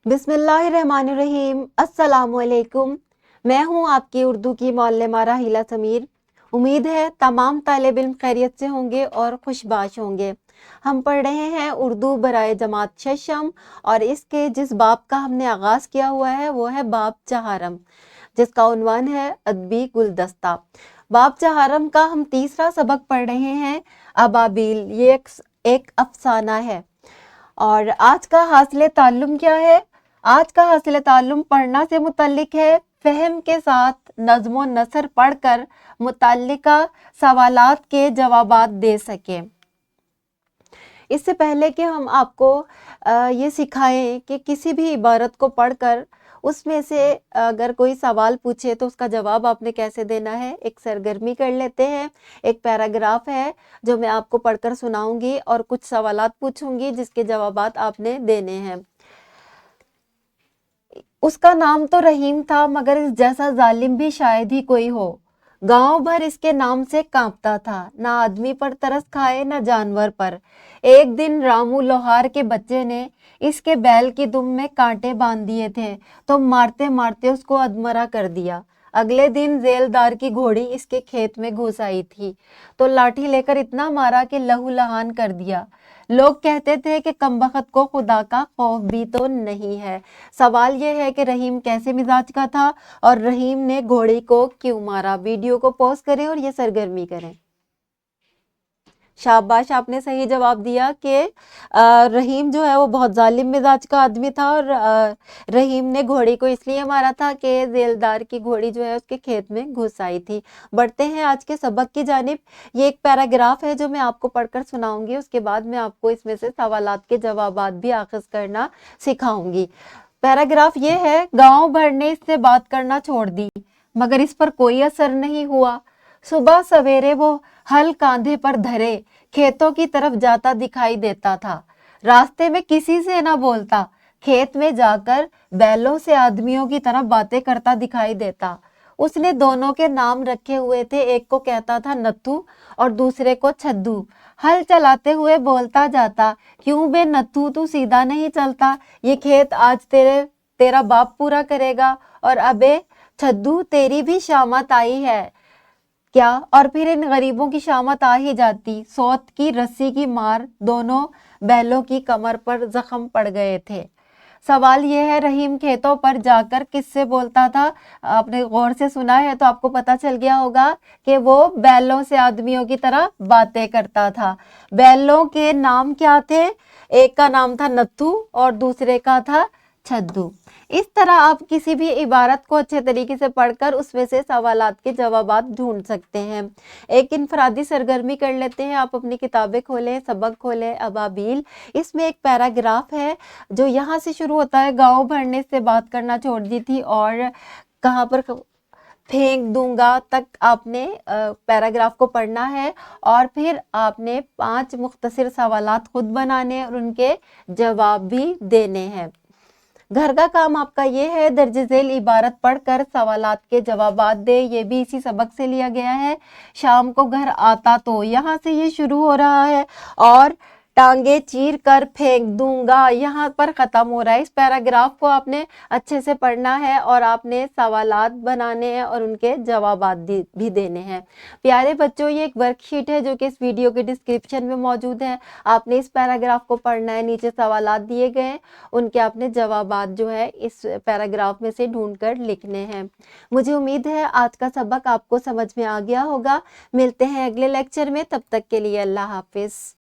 बिस्मिल्लाहिर्रहमानिर्रहीम। अस्सलामुअलैकुम। मैं हूँ आपकी उर्दू की मौल्लमा राहिला समीर। उम्मीद है तमाम तालिब इल्म खैरियत से होंगे और खुशबाश होंगे। हम पढ़ रहे हैं उर्दू बराए जमात शशम और इसके जिस बाब का हमने आगाज़ किया हुआ है वो है बाब चहारम, जिसका उन्वान है अदबी गुलदस्ता। बाब चहारम का हम तीसरा सबक पढ़ रहे हैं, अबाबील। ये एक अफसाना है। और आज का हासिल ताल्लुम क्या है? आज का हासिल ताल्लुम पढ़ना से मुतल्लिक है, फ़हम के साथ नज़्म व नसर पढ़कर मुतल्लिका सवालात के जवाबात दे सकें। इससे पहले कि हम आपको ये सिखाएं कि किसी भी इबारत को पढ़कर उसमें से अगर कोई सवाल पूछे तो उसका जवाब आपने कैसे देना है, एक सरगर्मी कर लेते हैं। एक पैराग्राफ है जो मैं आपको पढ़कर सुनाऊंगी और कुछ सवालात पूछूंगी जिसके जवाबात आपने देने हैं। उसका नाम तो रहीम था, मगर इस जैसा जालिम भी शायद ही कोई हो। गांव भर इसके नाम से कांपता था, ना आदमी पर तरस खाए ना जानवर पर। एक दिन रामू लोहार के बच्चे ने इसके बैल की दुम में कांटे बांध दिए थे तो मारते मारते उसको अधमरा कर दिया। अगले दिन जेलदार की घोड़ी इसके खेत में घुस आई थी तो लाठी लेकर इतना मारा कि लहू लहान कर दिया। लोग कहते थे कि कमबख्त को खुदा का खौफ भी तो नहीं है। सवाल ये है कि रहीम कैसे मिजाज का था और रहीम ने घोड़ी को क्यों मारा। वीडियो को पॉज करें और ये सरगर्मी करें। शाबाश, आपने सही जवाब दिया कि रहीम जो है वो बहुत जालिम मिजाज का आदमी था और रहीम ने घोड़ी को इसलिए मारा था कि जेलदार की घोड़ी जो है उसके खेत में घुस आई थी। बढ़ते हैं आज के सबक की जानिब। ये एक पैराग्राफ है जो मैं आपको पढ़कर सुनाऊंगी, उसके बाद मैं आपको इसमें से सवालात के जवाबात भी आखिज करना सिखाऊंगी। पैराग्राफ ये है, गांव भर ने इससे बात करना छोड़ दी मगर इस पर कोई असर नहीं हुआ। सुबह सवेरे वो हल कांधे पर धरे खेतों की तरफ जाता दिखाई देता था। रास्ते में किसी से ना बोलता, खेत में जाकर बैलों से आदमियों की तरह बातें करता दिखाई देता। उसने दोनों के नाम रखे हुए थे, एक को कहता था नत्थू और दूसरे को छद्दू। हल चलाते हुए बोलता जाता, क्यों बे नत्थू तू सीधा नहीं चलता, ये खेत आज तेरा बाप पूरा करेगा, और अबे छद्दू तेरी भी शामत आई है क्या। और फिर इन गरीबों की शामत आ ही जाती। सौत की रस्सी की मार दोनों बैलों की कमर पर जख्म पड़ गए थे। सवाल यह है, रहीम खेतों पर जाकर किससे बोलता था? आपने गौर से सुना है तो आपको पता चल गया होगा कि वो बैलों से आदमियों की तरह बातें करता था। बैलों के नाम क्या थे? एक का नाम था नत्थू और दूसरे का था छद्दू। इस तरह आप किसी भी इबारत को अच्छे तरीके से पढ़कर उसमें से सवालात के जवाबात ढूंढ सकते हैं। एक इनफरादी सरगर्मी कर लेते हैं। आप अपनी किताबें खोलें, सबक खोलें, अबाबील। इसमें एक पैराग्राफ है जो यहाँ से शुरू होता है, गांव भरने से बात करना छोड़ दी थी और कहाँ पर फेंक दूंगा तक आपने पैराग्राफ को पढ़ना है और फिर आपने 5 मुख्तसर सवालात खुद बनाने और उनके जवाब भी देने हैं। घर का काम आपका ये है, दर्ज झेल इबारत पढ़कर सवालात के जवाबात दे। ये भी इसी सबक से लिया गया है। शाम को घर आता तो, यहाँ से ये शुरू हो रहा है और टांगे चीर कर फेंक दूंगा यहाँ पर ख़त्म हो रहा है। इस पैराग्राफ को आपने अच्छे से पढ़ना है और आपने सवालात बनाने हैं और उनके जवाबात भी देने हैं। प्यारे बच्चों, ये एक वर्कशीट है जो कि इस वीडियो के डिस्क्रिप्शन में मौजूद है। आपने इस पैराग्राफ को पढ़ना है, नीचे सवालात दिए गए हैं, उनके आपने जवाबात जो है इस पैराग्राफ में से ढूंढ कर लिखने हैं। मुझे उम्मीद है आज का सबक आपको समझ में आ गया होगा। मिलते हैं अगले लेक्चर में, तब तक के लिए अल्लाह हाफिज़।